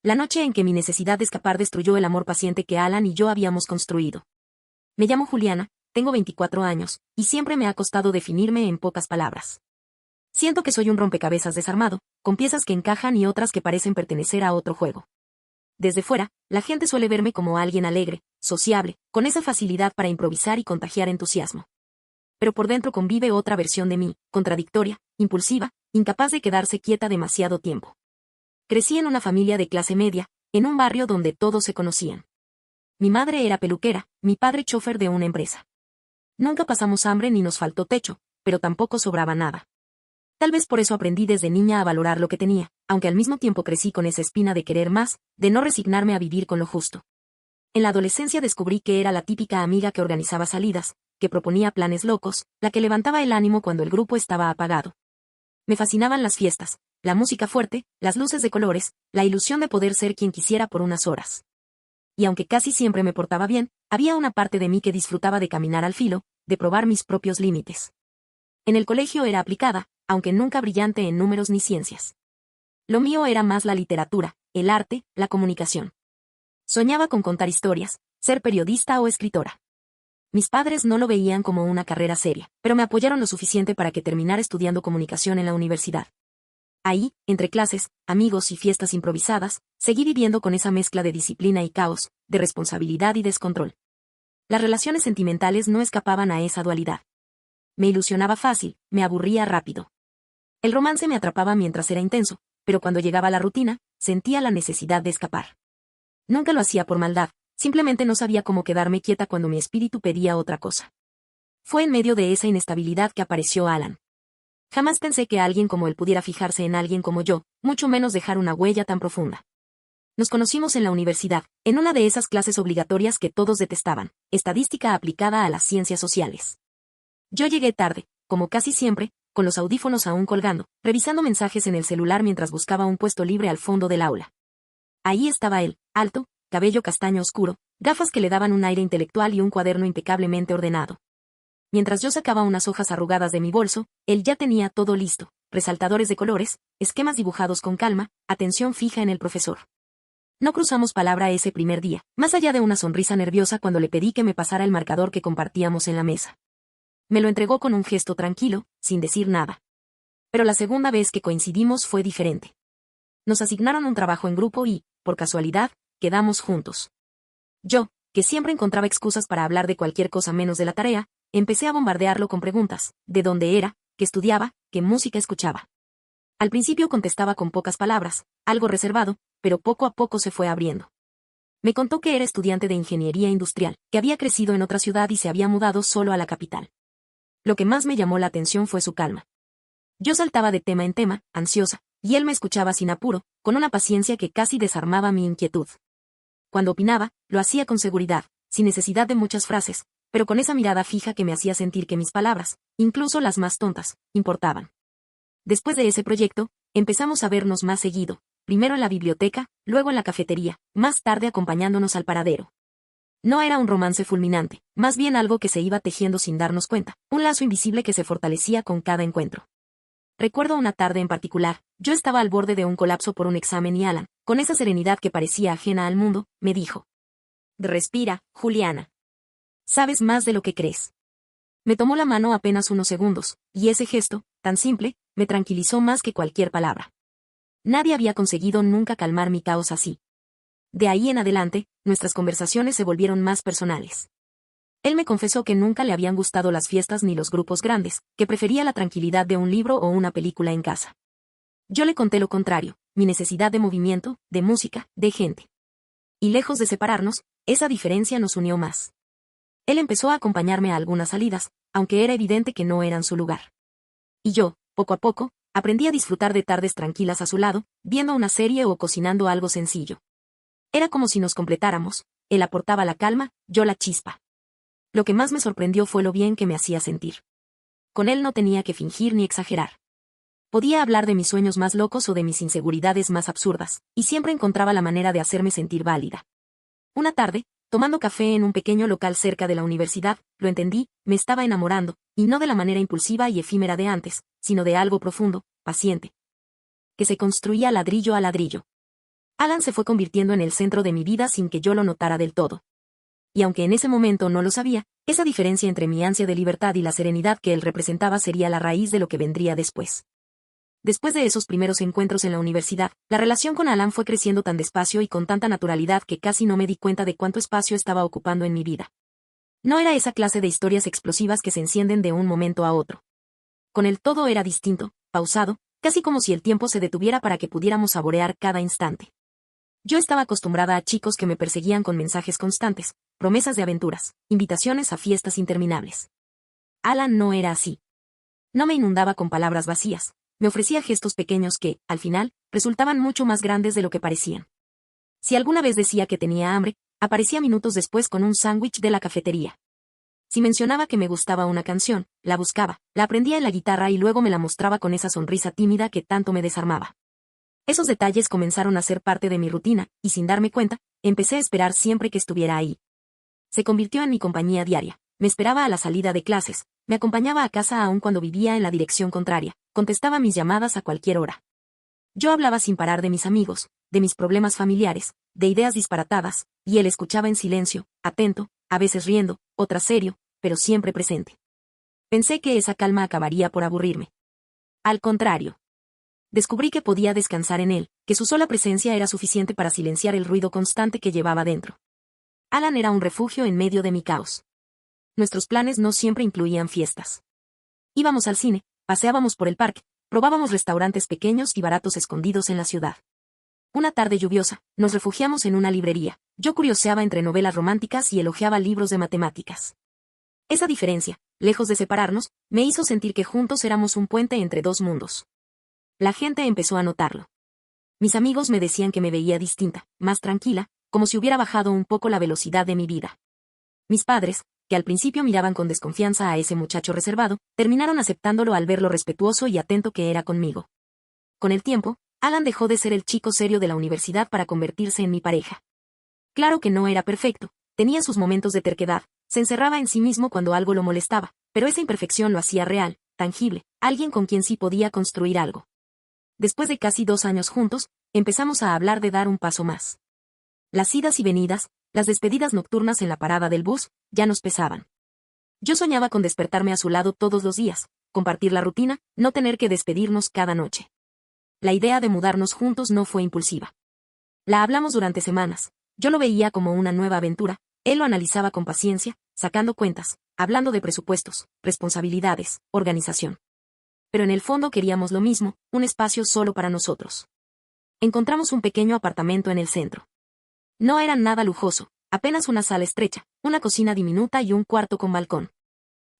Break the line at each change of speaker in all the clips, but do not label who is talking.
la noche en que mi necesidad de escapar destruyó el amor paciente que Alan y yo habíamos construido. Me llamo Juliana, tengo 24 años, y siempre me ha costado definirme en pocas palabras. Siento que soy un rompecabezas desarmado, con piezas que encajan y otras que parecen pertenecer a otro juego. Desde fuera, la gente suele verme como alguien alegre, sociable, con esa facilidad para improvisar y contagiar entusiasmo. Pero por dentro convive otra versión de mí, contradictoria, impulsiva, incapaz de quedarse quieta demasiado tiempo. Crecí en una familia de clase media, en un barrio donde todos se conocían. Mi madre era peluquera, mi padre chofer de una empresa. Nunca pasamos hambre ni nos faltó techo, pero tampoco sobraba nada. Tal vez por eso aprendí desde niña a valorar lo que tenía, aunque al mismo tiempo crecí con esa espina de querer más, de no resignarme a vivir con lo justo. En la adolescencia descubrí que era la típica amiga que organizaba salidas, que proponía planes locos, la que levantaba el ánimo cuando el grupo estaba apagado. Me fascinaban las fiestas, la música fuerte, las luces de colores, la ilusión de poder ser quien quisiera por unas horas. Y aunque casi siempre me portaba bien, había una parte de mí que disfrutaba de caminar al filo, de probar mis propios límites. En el colegio era aplicada, aunque nunca brillante en números ni ciencias. Lo mío era más la literatura, el arte, la comunicación. Soñaba con contar historias, ser periodista o escritora. Mis padres no lo veían como una carrera seria, pero me apoyaron lo suficiente para que terminara estudiando comunicación en la universidad. Ahí, entre clases, amigos y fiestas improvisadas, seguí viviendo con esa mezcla de disciplina y caos, de responsabilidad y descontrol. Las relaciones sentimentales no escapaban a esa dualidad. Me ilusionaba fácil, me aburría rápido. El romance me atrapaba mientras era intenso, pero cuando llegaba la rutina, sentía la necesidad de escapar. Nunca lo hacía por maldad, simplemente no sabía cómo quedarme quieta cuando mi espíritu pedía otra cosa. Fue en medio de esa inestabilidad que apareció Alan. Jamás pensé que alguien como él pudiera fijarse en alguien como yo, mucho menos dejar una huella tan profunda. Nos conocimos en la universidad, en una de esas clases obligatorias que todos detestaban, estadística aplicada a las ciencias sociales. Yo llegué tarde, como casi siempre, con los audífonos aún colgando, revisando mensajes en el celular mientras buscaba un puesto libre al fondo del aula. Ahí estaba él, alto, cabello castaño oscuro, gafas que le daban un aire intelectual y un cuaderno impecablemente ordenado. Mientras yo sacaba unas hojas arrugadas de mi bolso, él ya tenía todo listo, resaltadores de colores, esquemas dibujados con calma, atención fija en el profesor. No cruzamos palabra ese primer día, más allá de una sonrisa nerviosa cuando le pedí que me pasara el marcador que compartíamos en la mesa. Me lo entregó con un gesto tranquilo, sin decir nada. Pero la segunda vez que coincidimos fue diferente. Nos asignaron un trabajo en grupo y, por casualidad, quedamos juntos. Yo, que siempre encontraba excusas para hablar de cualquier cosa menos de la tarea, empecé a bombardearlo con preguntas, de dónde era, qué estudiaba, qué música escuchaba. Al principio contestaba con pocas palabras, algo reservado, pero poco a poco se fue abriendo. Me contó que era estudiante de ingeniería industrial, que había crecido en otra ciudad y se había mudado solo a la capital. Lo que más me llamó la atención fue su calma. Yo saltaba de tema en tema, ansiosa, y él me escuchaba sin apuro, con una paciencia que casi desarmaba mi inquietud. Cuando opinaba, lo hacía con seguridad, sin necesidad de muchas frases, pero con esa mirada fija que me hacía sentir que mis palabras, incluso las más tontas, importaban. Después de ese proyecto, empezamos a vernos más seguido, primero en la biblioteca, luego en la cafetería, más tarde acompañándonos al paradero. No era un romance fulminante, más bien algo que se iba tejiendo sin darnos cuenta, un lazo invisible que se fortalecía con cada encuentro. Recuerdo una tarde en particular, yo estaba al borde de un colapso por un examen y Alan, con esa serenidad que parecía ajena al mundo, me dijo: «Respira, Juliana. Sabes más de lo que crees». Me tomó la mano apenas unos segundos, y ese gesto, tan simple, me tranquilizó más que cualquier palabra. Nadie había conseguido nunca calmar mi caos así. De ahí en adelante, nuestras conversaciones se volvieron más personales. Él me confesó que nunca le habían gustado las fiestas ni los grupos grandes, que prefería la tranquilidad de un libro o una película en casa. Yo le conté lo contrario, mi necesidad de movimiento, de música, de gente. Y lejos de separarnos, esa diferencia nos unió más. Él empezó a acompañarme a algunas salidas, aunque era evidente que no eran su lugar. Y yo, poco a poco, aprendí a disfrutar de tardes tranquilas a su lado, viendo una serie o cocinando algo sencillo. Era como si nos completáramos, él aportaba la calma, yo la chispa. Lo que más me sorprendió fue lo bien que me hacía sentir. Con él no tenía que fingir ni exagerar. Podía hablar de mis sueños más locos o de mis inseguridades más absurdas, y siempre encontraba la manera de hacerme sentir válida. Una tarde, tomando café en un pequeño local cerca de la universidad, lo entendí, me estaba enamorando, y no de la manera impulsiva y efímera de antes, sino de algo profundo, paciente, que se construía ladrillo a ladrillo. Alan se fue convirtiendo en el centro de mi vida sin que yo lo notara del todo. Y aunque en ese momento no lo sabía, esa diferencia entre mi ansia de libertad y la serenidad que él representaba sería la raíz de lo que vendría después. Después de esos primeros encuentros en la universidad, la relación con Alan fue creciendo tan despacio y con tanta naturalidad que casi no me di cuenta de cuánto espacio estaba ocupando en mi vida. No era esa clase de historias explosivas que se encienden de un momento a otro. Con él todo era distinto, pausado, casi como si el tiempo se detuviera para que pudiéramos saborear cada instante. Yo estaba acostumbrada a chicos que me perseguían con mensajes constantes, promesas de aventuras, invitaciones a fiestas interminables. Alan no era así. No me inundaba con palabras vacías, me ofrecía gestos pequeños que, al final, resultaban mucho más grandes de lo que parecían. Si alguna vez decía que tenía hambre, aparecía minutos después con un sándwich de la cafetería. Si mencionaba que me gustaba una canción, la buscaba, la aprendía en la guitarra y luego me la mostraba con esa sonrisa tímida que tanto me desarmaba. Esos detalles comenzaron a ser parte de mi rutina, y sin darme cuenta, empecé a esperar siempre que estuviera ahí. Se convirtió en mi compañía diaria, me esperaba a la salida de clases, me acompañaba a casa aun cuando vivía en la dirección contraria, contestaba mis llamadas a cualquier hora. Yo hablaba sin parar de mis amigos, de mis problemas familiares, de ideas disparatadas, y él escuchaba en silencio, atento, a veces riendo, otras serio, pero siempre presente. Pensé que esa calma acabaría por aburrirme. Al contrario. Descubrí que podía descansar en él, que su sola presencia era suficiente para silenciar el ruido constante que llevaba dentro. Alan era un refugio en medio de mi caos. Nuestros planes no siempre incluían fiestas. Íbamos al cine, paseábamos por el parque, probábamos restaurantes pequeños y baratos escondidos en la ciudad. Una tarde lluviosa, nos refugiamos en una librería. Yo curioseaba entre novelas románticas y elogiaba libros de matemáticas. Esa diferencia, lejos de separarnos, me hizo sentir que juntos éramos un puente entre dos mundos. La gente empezó a notarlo. Mis amigos me decían que me veía distinta, más tranquila, como si hubiera bajado un poco la velocidad de mi vida. Mis padres, que al principio miraban con desconfianza a ese muchacho reservado, terminaron aceptándolo al ver lo respetuoso y atento que era conmigo. Con el tiempo, Alan dejó de ser el chico serio de la universidad para convertirse en mi pareja. Claro que no era perfecto, tenía sus momentos de terquedad, se encerraba en sí mismo cuando algo lo molestaba, pero esa imperfección lo hacía real, tangible, alguien con quien sí podía construir algo. Después de casi 2 años juntos, empezamos a hablar de dar un paso más. Las idas y venidas, las despedidas nocturnas en la parada del bus, ya nos pesaban. Yo soñaba con despertarme a su lado todos los días, compartir la rutina, no tener que despedirnos cada noche. La idea de mudarnos juntos no fue impulsiva. La hablamos durante semanas, yo lo veía como una nueva aventura, él lo analizaba con paciencia, sacando cuentas, hablando de presupuestos, responsabilidades, organización. Pero en el fondo queríamos lo mismo, un espacio solo para nosotros. Encontramos un pequeño apartamento en el centro. No era nada lujoso, apenas una sala estrecha, una cocina diminuta y un cuarto con balcón.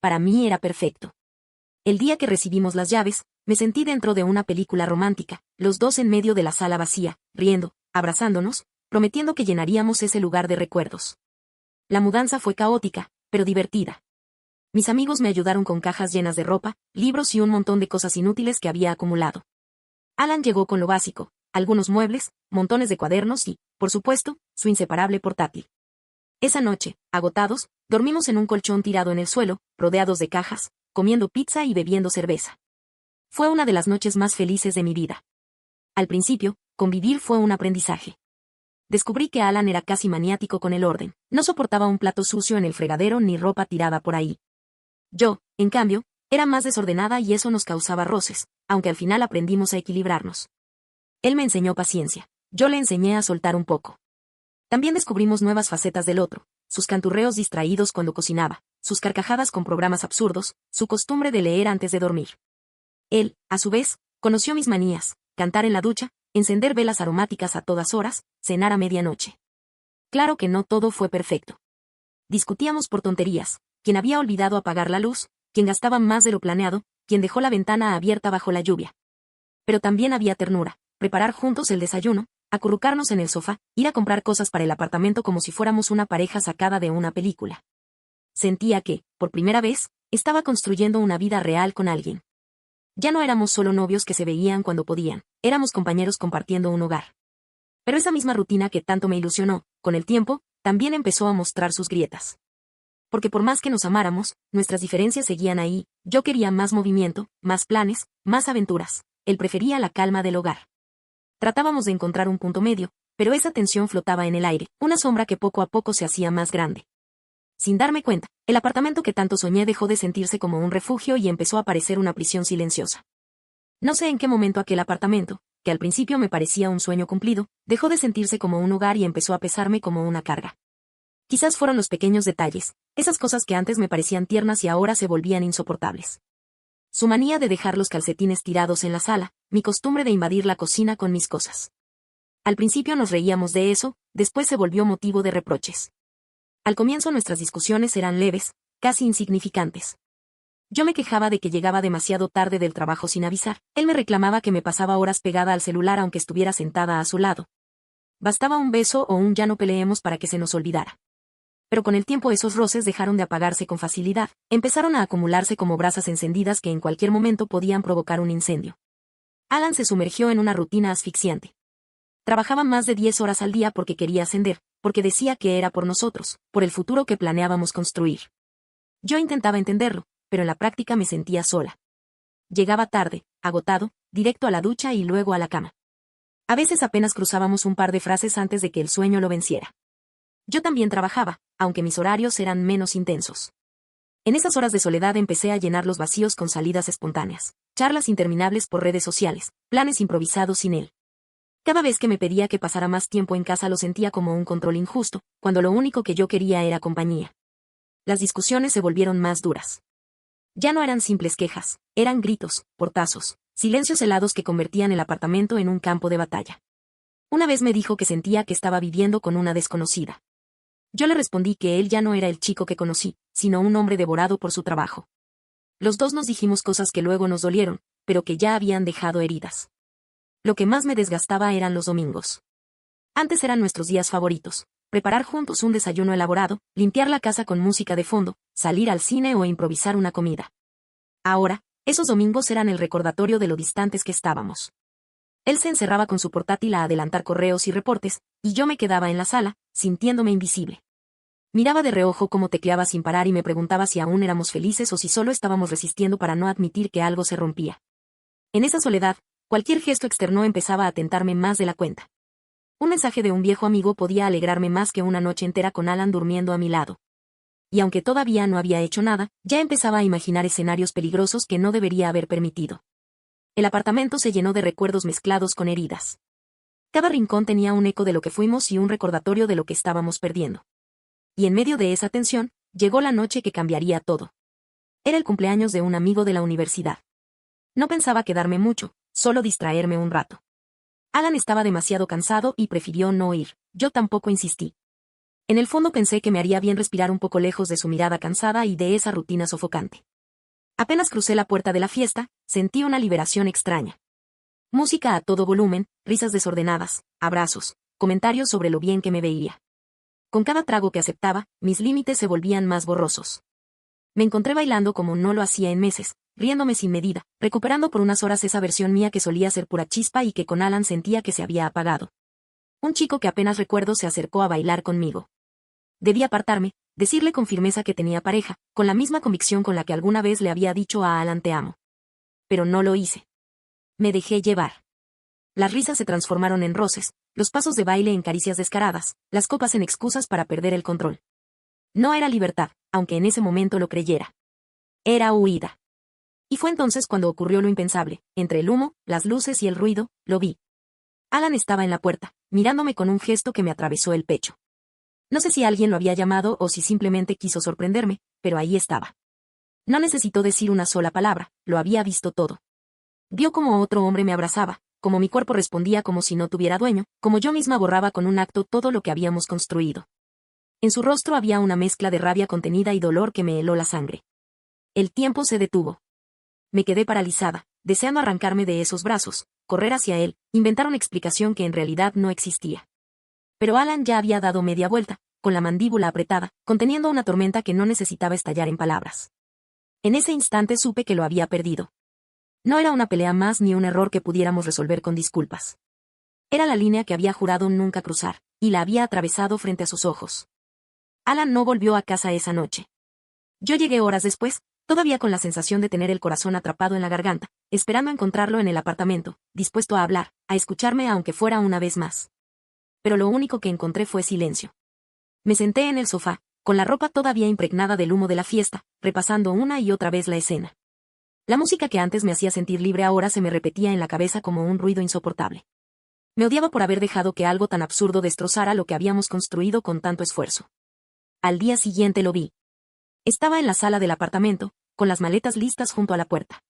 Para mí era perfecto. El día que recibimos las llaves, me sentí dentro de una película romántica, los dos en medio de la sala vacía, riendo, abrazándonos, prometiendo que llenaríamos ese lugar de recuerdos. La mudanza fue caótica, pero divertida. Mis amigos me ayudaron con cajas llenas de ropa, libros y un montón de cosas inútiles que había acumulado. Alan llegó con lo básico, algunos muebles, montones de cuadernos y, por supuesto, su inseparable portátil. Esa noche, agotados, dormimos en un colchón tirado en el suelo, rodeados de cajas, comiendo pizza y bebiendo cerveza. Fue una de las noches más felices de mi vida. Al principio, convivir fue un aprendizaje. Descubrí que Alan era casi maniático con el orden, no soportaba un plato sucio en el fregadero ni ropa tirada por ahí. Yo, en cambio, era más desordenada y eso nos causaba roces, aunque al final aprendimos a equilibrarnos. Él me enseñó paciencia, yo le enseñé a soltar un poco. También descubrimos nuevas facetas del otro, sus canturreos distraídos cuando cocinaba, sus carcajadas con programas absurdos, su costumbre de leer antes de dormir. Él, a su vez, conoció mis manías, cantar en la ducha, encender velas aromáticas a todas horas, cenar a medianoche. Claro que no todo fue perfecto. Discutíamos por tonterías, quien había olvidado apagar la luz, quien gastaba más de lo planeado, quien dejó la ventana abierta bajo la lluvia. Pero también había ternura, preparar juntos el desayuno, acurrucarnos en el sofá, ir a comprar cosas para el apartamento como si fuéramos una pareja sacada de una película. Sentía que, por primera vez, estaba construyendo una vida real con alguien. Ya no éramos solo novios que se veían cuando podían, éramos compañeros compartiendo un hogar. Pero esa misma rutina que tanto me ilusionó, con el tiempo, también empezó a mostrar sus grietas. Porque por más que nos amáramos, nuestras diferencias seguían ahí, yo quería más movimiento, más planes, más aventuras, él prefería la calma del hogar. Tratábamos de encontrar un punto medio, Pero esa tensión flotaba en el aire, una sombra que poco a poco se hacía más grande. Sin darme cuenta, el apartamento que tanto soñé dejó de sentirse como un refugio y empezó a parecer una prisión silenciosa. No sé en qué momento aquel apartamento, que al principio me parecía un sueño cumplido, dejó de sentirse como un hogar y empezó a pesarme como una carga. Quizás fueron los pequeños detalles, esas cosas que antes me parecían tiernas y ahora se volvían insoportables. Su manía de dejar los calcetines tirados en la sala, mi costumbre de invadir la cocina con mis cosas. Al principio nos reíamos de eso, después se volvió motivo de reproches. Al comienzo nuestras discusiones eran leves, casi insignificantes. Yo me quejaba de que llegaba demasiado tarde del trabajo sin avisar, él me reclamaba que me pasaba horas pegada al celular aunque estuviera sentada a su lado. Bastaba un beso o un ya no peleemos para que se nos olvidara. Pero con el tiempo esos roces dejaron de apagarse con facilidad, empezaron a acumularse como brasas encendidas que en cualquier momento podían provocar un incendio. Alan se sumergió en una rutina asfixiante. Trabajaba más de 10 horas al día porque quería ascender, porque decía que era por nosotros, por el futuro que planeábamos construir. Yo intentaba entenderlo, pero en la práctica me sentía sola. Llegaba tarde, agotado, directo a la ducha y luego a la cama. A veces apenas cruzábamos un par de frases antes de que el sueño lo venciera. Yo también trabajaba, aunque mis horarios eran menos intensos. En esas horas de soledad empecé a llenar los vacíos con salidas espontáneas, charlas interminables por redes sociales, planes improvisados sin él. Cada vez que me pedía que pasara más tiempo en casa lo sentía como un control injusto, cuando lo único que yo quería era compañía. Las discusiones se volvieron más duras. Ya no eran simples quejas, eran gritos, portazos, silencios helados que convertían el apartamento en un campo de batalla. Una vez me dijo que sentía que estaba viviendo con una desconocida. Yo le respondí que él ya no era el chico que conocí, sino un hombre devorado por su trabajo. Los dos nos dijimos cosas que luego nos dolieron, pero que ya habían dejado heridas. Lo que más me desgastaba eran los domingos. Antes eran nuestros días favoritos. Preparar juntos un desayuno elaborado, limpiar la casa con música de fondo, salir al cine o improvisar una comida. Ahora, esos domingos eran el recordatorio de lo distantes que estábamos. Él se encerraba con su portátil a adelantar correos y reportes, y yo me quedaba en la sala, sintiéndome invisible. Miraba de reojo cómo tecleaba sin parar y me preguntaba si aún éramos felices o si solo estábamos resistiendo para no admitir que algo se rompía. En esa soledad, cualquier gesto externo empezaba a tentarme más de la cuenta. Un mensaje de un viejo amigo podía alegrarme más que una noche entera con Alan durmiendo a mi lado. Y aunque todavía no había hecho nada, ya empezaba a imaginar escenarios peligrosos que no debería haber permitido. El apartamento se llenó de recuerdos mezclados con heridas. Cada rincón tenía un eco de lo que fuimos y un recordatorio de lo que estábamos perdiendo. Y en medio de esa tensión, llegó la noche que cambiaría todo. Era el cumpleaños de un amigo de la universidad. No pensaba quedarme mucho, solo distraerme un rato. Alan estaba demasiado cansado y prefirió no ir, yo tampoco insistí. En el fondo pensé que me haría bien respirar un poco lejos de su mirada cansada y de esa rutina sofocante. Apenas crucé la puerta de la fiesta, sentí una liberación extraña. Música a todo volumen, risas desordenadas, abrazos, comentarios sobre lo bien que me veía. Con cada trago que aceptaba, mis límites se volvían más borrosos. Me encontré bailando como no lo hacía en meses, riéndome sin medida, recuperando por unas horas esa versión mía que solía ser pura chispa y que con Alan sentía que se había apagado. Un chico que apenas recuerdo se acercó a bailar conmigo. Debí apartarme, decirle con firmeza que tenía pareja, con la misma convicción con la que alguna vez le había dicho a Alan te amo. Pero no lo hice. Me dejé llevar. Las risas se transformaron en roces, los pasos de baile en caricias descaradas, las copas en excusas para perder el control. No era libertad, aunque en ese momento lo creyera. Era huida. Y fue entonces cuando ocurrió lo impensable, entre el humo, las luces y el ruido, lo vi. Alan estaba en la puerta, mirándome con un gesto que me atravesó el pecho. No sé si alguien lo había llamado o si simplemente quiso sorprenderme, pero ahí estaba. No necesitó decir una sola palabra, lo había visto todo. Vio como otro hombre me abrazaba, como mi cuerpo respondía como si no tuviera dueño, como yo misma borraba con un acto todo lo que habíamos construido. En su rostro había una mezcla de rabia contenida y dolor que me heló la sangre. El tiempo se detuvo. Me quedé paralizada, deseando arrancarme de esos brazos, correr hacia él, inventar una explicación que en realidad no existía. Pero Alan ya había dado media vuelta, con la mandíbula apretada, conteniendo una tormenta que no necesitaba estallar en palabras. En ese instante supe que lo había perdido. No era una pelea más ni un error que pudiéramos resolver con disculpas. Era la línea que había jurado nunca cruzar, y la había atravesado frente a sus ojos. Alan no volvió a casa esa noche. Yo llegué horas después, todavía con la sensación de tener el corazón atrapado en la garganta, esperando encontrarlo en el apartamento, dispuesto a hablar, a escucharme aunque fuera una vez más. pero lo único que encontré fue silencio. Me senté en el sofá, con la ropa todavía impregnada del humo de la fiesta, repasando una y otra vez la escena. La música que antes me hacía sentir libre ahora se me repetía en la cabeza como un ruido insoportable. Me odiaba por haber dejado que algo tan absurdo destrozara lo que habíamos construido con tanto esfuerzo. Al día siguiente lo vi. Estaba en la sala del apartamento, con las maletas listas junto a la puerta.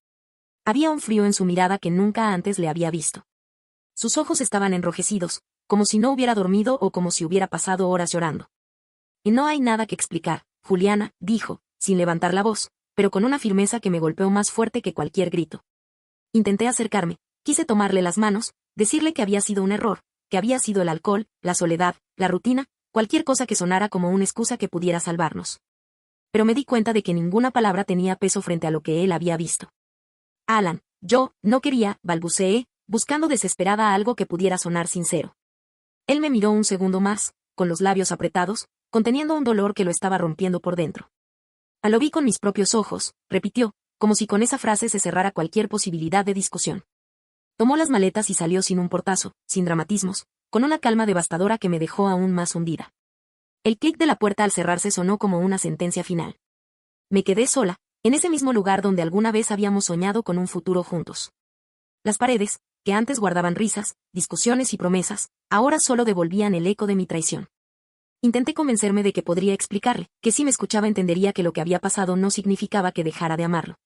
Había un frío en su mirada que nunca antes le había visto. Sus ojos estaban enrojecidos, como si no hubiera dormido o como si hubiera pasado horas llorando. Y no hay nada que explicar, Juliana, dijo, sin levantar la voz, pero con una firmeza que me golpeó más fuerte que cualquier grito. Intenté acercarme, quise tomarle las manos, decirle que había sido un error, que había sido el alcohol, la soledad, la rutina, cualquier cosa que sonara como una excusa que pudiera salvarnos. Pero me di cuenta de que ninguna palabra tenía peso frente a lo que él había visto. Alan, yo, no quería, balbuceé, buscando desesperada algo que pudiera sonar sincero. Él me miró un segundo más, con los labios apretados, conteniendo un dolor que lo estaba rompiendo por dentro. Lo vi con mis propios ojos, repitió, como si con esa frase se cerrara cualquier posibilidad de discusión. Tomó las maletas y salió sin un portazo, sin dramatismos, con una calma devastadora que me dejó aún más hundida. El clic de la puerta al cerrarse sonó como una sentencia final. Me quedé sola, en ese mismo lugar donde alguna vez habíamos soñado con un futuro juntos. Las paredes, que antes guardaban risas, discusiones y promesas, ahora solo devolvían el eco de mi traición. Intenté convencerme de que podría explicarle, que si me escuchaba entendería que lo que había pasado no significaba que dejara de amarlo.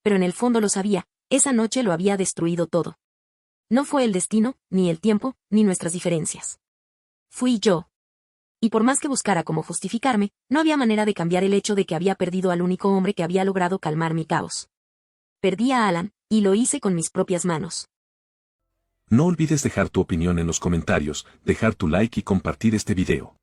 Pero en el fondo lo sabía, esa noche lo había destruido todo. No fue el destino, ni el tiempo, ni nuestras diferencias. Fui yo. Y por más que buscara cómo justificarme, no había manera de cambiar el hecho de que había perdido al único hombre que había logrado calmar mi caos. Perdí a Alan, y lo hice con mis propias manos.
No olvides dejar tu opinión en los comentarios, dejar tu like y compartir este video.